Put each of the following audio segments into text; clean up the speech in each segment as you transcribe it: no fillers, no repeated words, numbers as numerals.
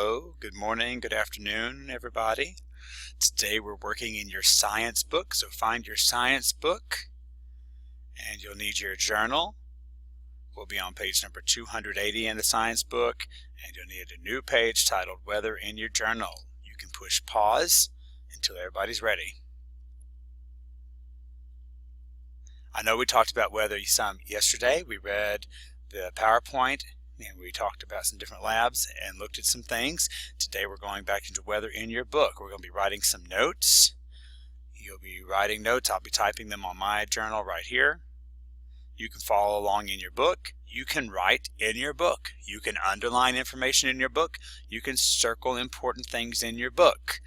Hello, good morning, good afternoon, everybody. Today we're working in your science book, so find your science book and you'll need your journal. We'll be on page number 280 in the science book, and you'll need a new page titled Weather in your journal. You can push pause until everybody's ready. I know we talked about weather some yesterday. We read the PowerPoint and we talked about some different labs and looked at some things. Today we're going back into weather in your book. We're going to be writing some notes. You'll be writing notes. I'll be typing them on my journal right here. You can follow along in your book. You can write in your book. You can underline information in your book. You can circle important things in your book.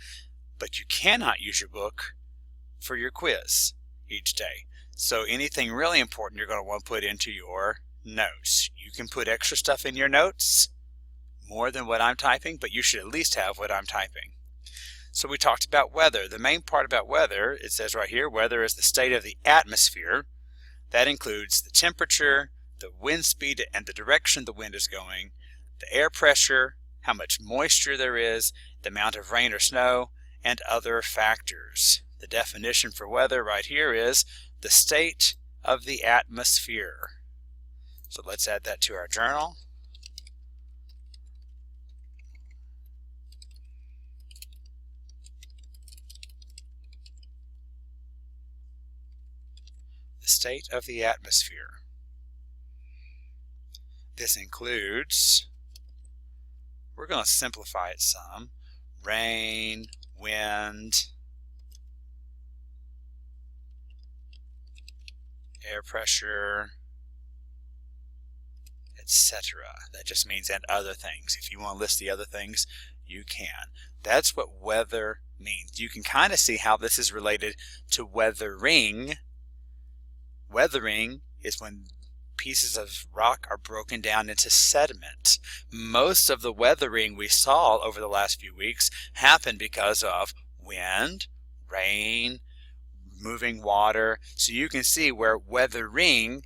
But you cannot use your book for your quiz each day. So anything really important you're going to want to put into your notes. You can put extra stuff in your notes, more than what I'm typing, but you should at least have what I'm typing. So we talked about weather. The main part about weather, it says right here, weather is the state of the atmosphere. That includes the temperature, the wind speed, and the direction the wind is going, the air pressure, how much moisture there is, the amount of rain or snow, and other factors. The definition for weather right here is the state of the atmosphere. So let's add that to our journal. The state of the atmosphere. This includes, we're going to simplify it some, rain, wind, air pressure, etc. That just means and other things. If you want to list the other things, you can. That's what weather means. You can kind of see how this is related to weathering. Weathering is when pieces of rock are broken down into sediment. Most of the weathering we saw over the last few weeks happened because of wind, rain, moving water. So you can see where weathering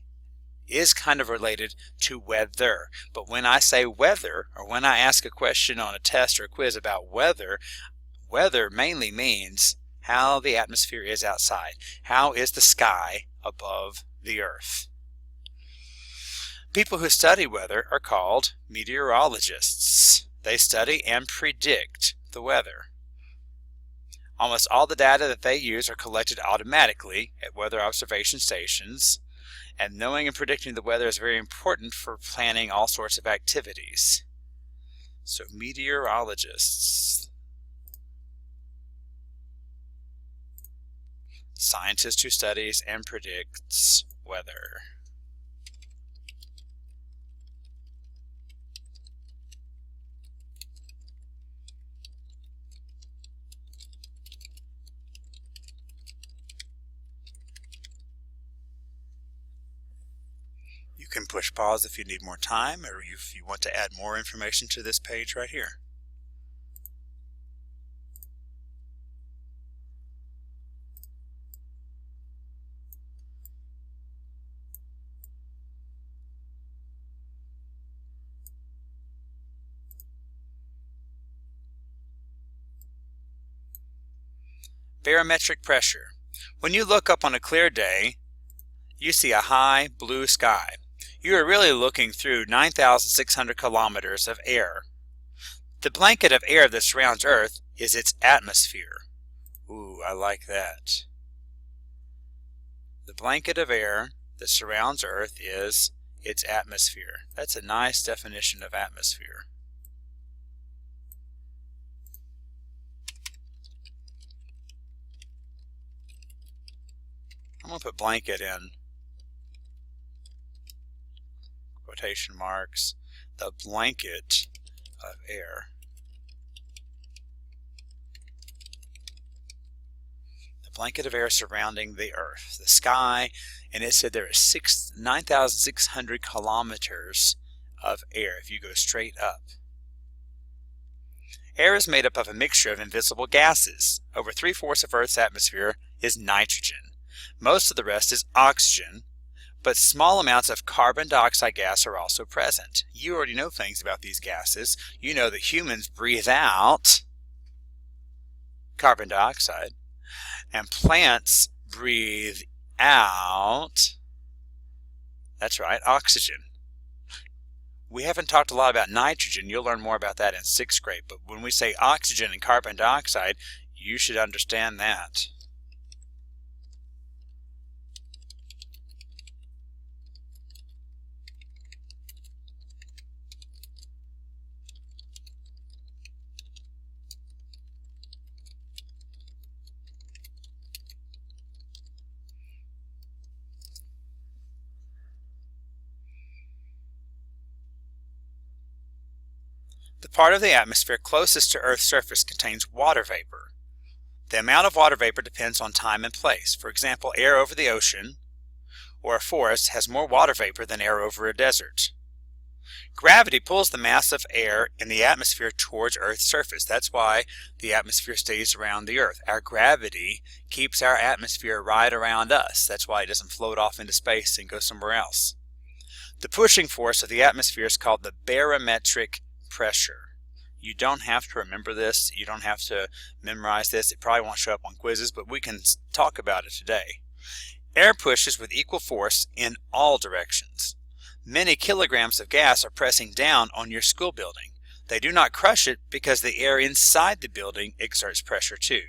is kind of related to weather. But when I say weather, or when I ask a question on a test or a quiz about weather, weather mainly means how the atmosphere is outside. How is the sky above the earth? People who study weather are called meteorologists. They study and predict the weather. Almost all the data that they use are collected automatically at weather observation stations, and knowing and predicting the weather is very important for planning all sorts of activities. So meteorologists. Scientist who studies and predicts weather. You can push pause if you need more time, or if you want to add more information to this page right here. Barometric pressure. When you look up on a clear day, you see a high blue sky. You are really looking through 9,600 kilometers of air. The blanket of air that surrounds Earth is its atmosphere. Ooh, I like that. The blanket of air that surrounds Earth is its atmosphere. That's a nice definition of atmosphere. I'm going to put blanket in quotation marks, the blanket of air. The blanket of air surrounding the Earth, the sky, and it said there is 9,600 kilometers of air if you go straight up. Air is made up of a mixture of invisible gases. Over 3/4 of Earth's atmosphere is nitrogen. Most of the rest is oxygen, but small amounts of carbon dioxide gas are also present. You already know things about these gases. You know that humans breathe out carbon dioxide, and plants breathe out, that's right, oxygen. We haven't talked a lot about nitrogen. You'll learn more about that in 6th grade, but when we say oxygen and carbon dioxide, you should understand that. The part of the atmosphere closest to Earth's surface contains water vapor. The amount of water vapor depends on time and place. For example, air over the ocean or a forest has more water vapor than air over a desert. Gravity pulls the mass of air in the atmosphere towards Earth's surface. That's why the atmosphere stays around the Earth. Our gravity keeps our atmosphere right around us. That's why it doesn't float off into space and go somewhere else. The pushing force of the atmosphere is called the barometric pressure. You don't have to remember this. You don't have to memorize this. It probably won't show up on quizzes, but we can talk about it today. Air pushes with equal force in all directions. Many kilograms of gas are pressing down on your school building. They do not crush it because the air inside the building exerts pressure too.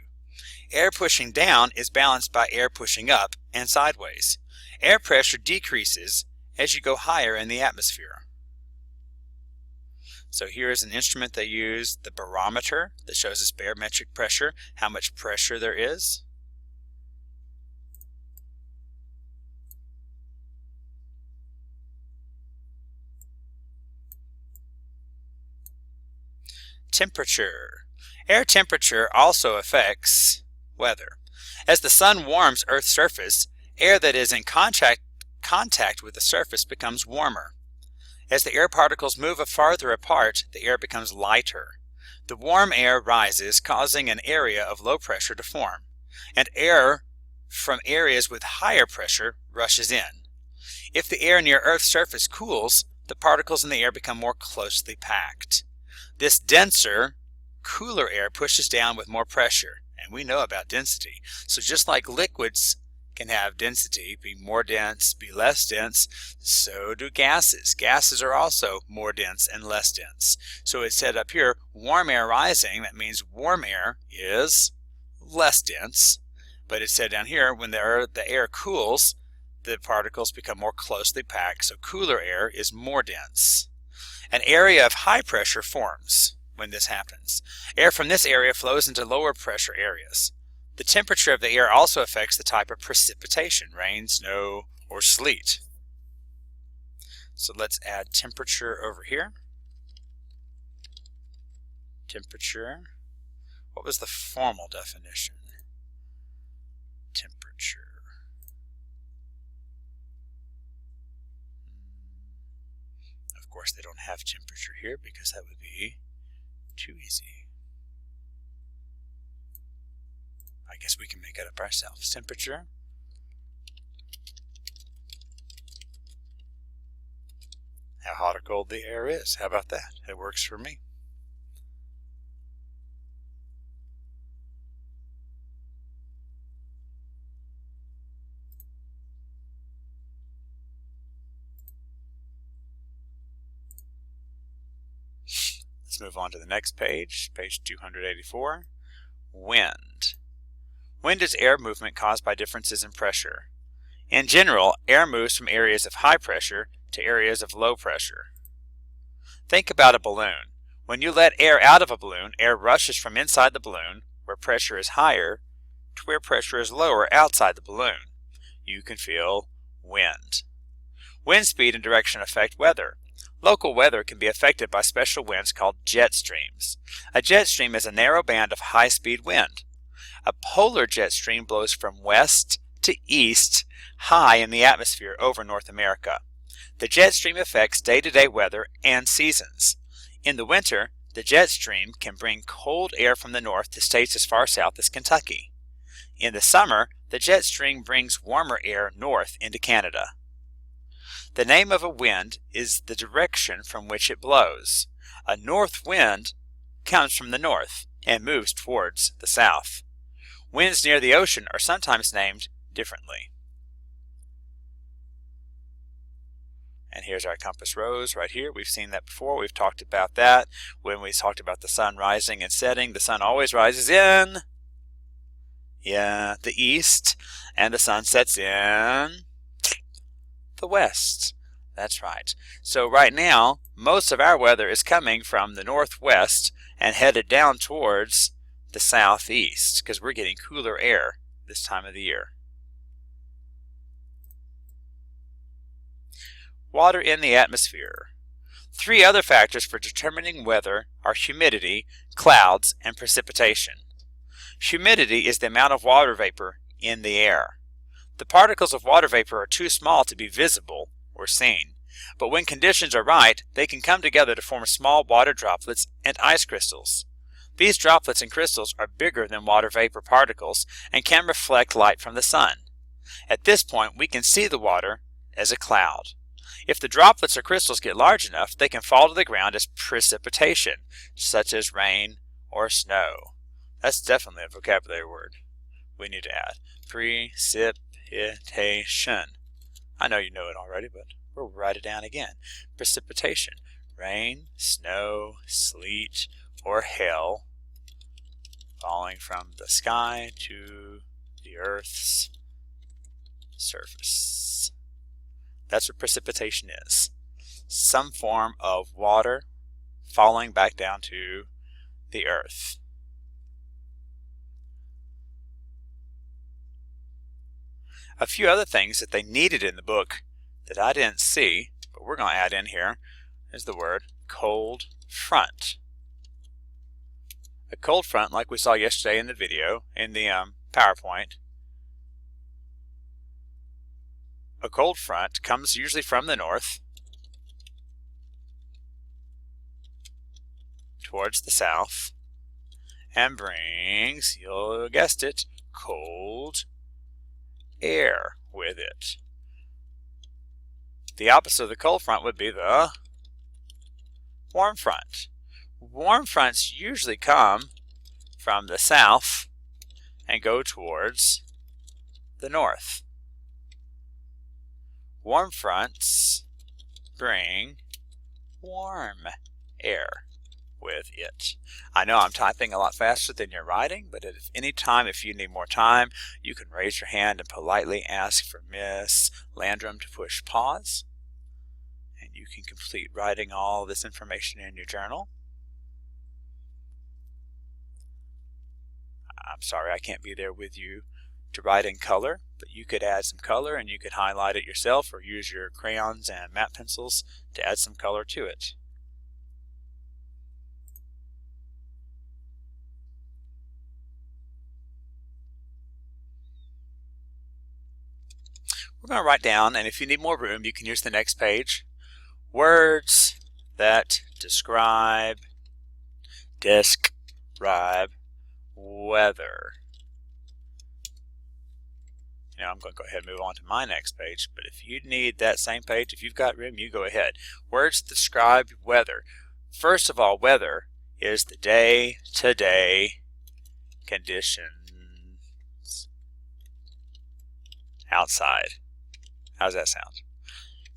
Air pushing down is balanced by air pushing up and sideways. Air pressure decreases as you go higher in the atmosphere. So here is an instrument they use, the barometer, that shows us barometric pressure, how much pressure there is. Temperature. Air temperature also affects weather. As the sun warms Earth's surface, air that is in contact with the surface becomes warmer. As the air particles move farther apart, the air becomes lighter. The warm air rises, causing an area of low pressure to form, and air from areas with higher pressure rushes in. If the air near Earth's surface cools, the particles in the air become more closely packed. This denser, cooler air pushes down with more pressure, and we know about density. So just like liquids can have density, be more dense, be less dense, so do gases. Gases are also more dense and less dense. So it said up here, warm air rising, that means warm air is less dense. But it said down here, when the air cools, the particles become more closely packed, so cooler air is more dense. An area of high pressure forms when this happens. Air from this area flows into lower pressure areas. The temperature of the air also affects the type of precipitation, rain, snow, or sleet. So let's add temperature over here. Temperature. What was the formal definition? Temperature. Of course, they don't have temperature here because that would be too easy. I guess we can make it up ourselves. Temperature. How hot or cold the air is. How about that? It works for me. Let's move on to the next page, page 284. Wind. Wind is air movement caused by differences in pressure. In general, air moves from areas of high pressure to areas of low pressure. Think about a balloon. When you let air out of a balloon, air rushes from inside the balloon, where pressure is higher, to where pressure is lower outside the balloon. You can feel wind. Wind speed and direction affect weather. Local weather can be affected by special winds called jet streams. A jet stream is a narrow band of high-speed wind. A polar jet stream blows from west to east high in the atmosphere over North America. The jet stream affects day-to-day weather and seasons. In the winter, the jet stream can bring cold air from the north to states as far south as Kentucky. In the summer, the jet stream brings warmer air north into Canada. The name of a wind is the direction from which it blows. A north wind comes from the north and moves towards the south. Winds near the ocean are sometimes named differently. And here's our compass rose right here. We've seen that before. We've talked about that when we talked about the sun rising and setting. The sun always rises in the east, and the sun sets in the west. That's right. So right now, most of our weather is coming from the northwest and headed down towards the southeast because we're getting cooler air this time of the year. Water in the atmosphere. 3 other factors for determining weather are humidity, clouds, and precipitation. Humidity is the amount of water vapor in the air. The particles of water vapor are too small to be visible or seen, but when conditions are right, they can come together to form small water droplets and ice crystals. These droplets and crystals are bigger than water vapor particles and can reflect light from the sun. At this point, we can see the water as a cloud. If the droplets or crystals get large enough, they can fall to the ground as precipitation, such as rain or snow. That's definitely a vocabulary word we need to add. Precipitation. I know you know it already, but we'll write it down again. Precipitation. Rain, snow, sleet, or hail falling from the sky to the Earth's surface. That's what precipitation is. Some form of water falling back down to the Earth. A few other things that they needed in the book that I didn't see, but we're going to add in here, is the word cold front. A cold front, like we saw yesterday in the video, in the PowerPoint, a cold front comes usually from the north towards the south and brings, you guessed it, cold air with it. The opposite of the cold front would be the warm front. Warm fronts usually come from the south and go towards the north. Warm fronts bring warm air with it. I know I'm typing a lot faster than you're writing, but at any time, if you need more time, you can raise your hand and politely ask for Miss Landrum to push pause. And you can complete writing all this information in your journal. I'm sorry I can't be there with you to write in color, but you could add some color and you could highlight it yourself or use your crayons and matte pencils to add some color to it. We're going to write down, and if you need more room, you can use the next page, words that describe weather. Now I'm going to go ahead and move on to my next page, but if you need that same page, if you've got room, you go ahead. Words that describe weather. First of all, weather is the day-to-day conditions outside. How does that sound?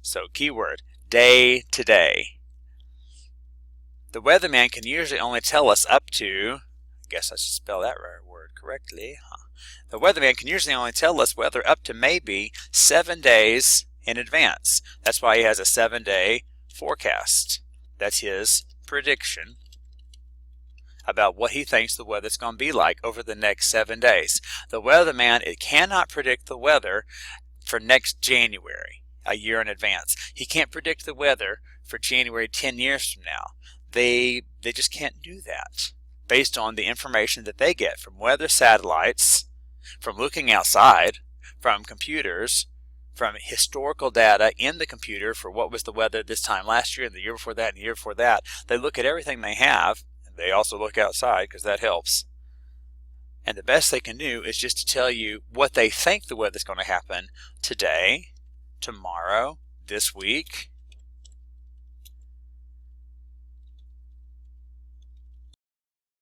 So keyword, day-to-day. The weatherman can usually only tell us up to, I guess I should spell that word correctly, The weatherman can usually only tell us weather up to maybe 7 days in advance. That's why he has a 7-day forecast. That's his prediction about what he thinks the weather's going to be like over the next 7 days. The weatherman, it cannot predict the weather for next January, a year in advance. He can't predict the weather for January 10 years from now. They just can't do that based on the information that they get from weather satellites, from looking outside, from computers, from historical data in the computer for what was the weather this time last year and the year before that and the year before that. They look at everything they have, and they also look outside because that helps. And the best they can do is just to tell you what they think the weather's going to happen today, tomorrow, this week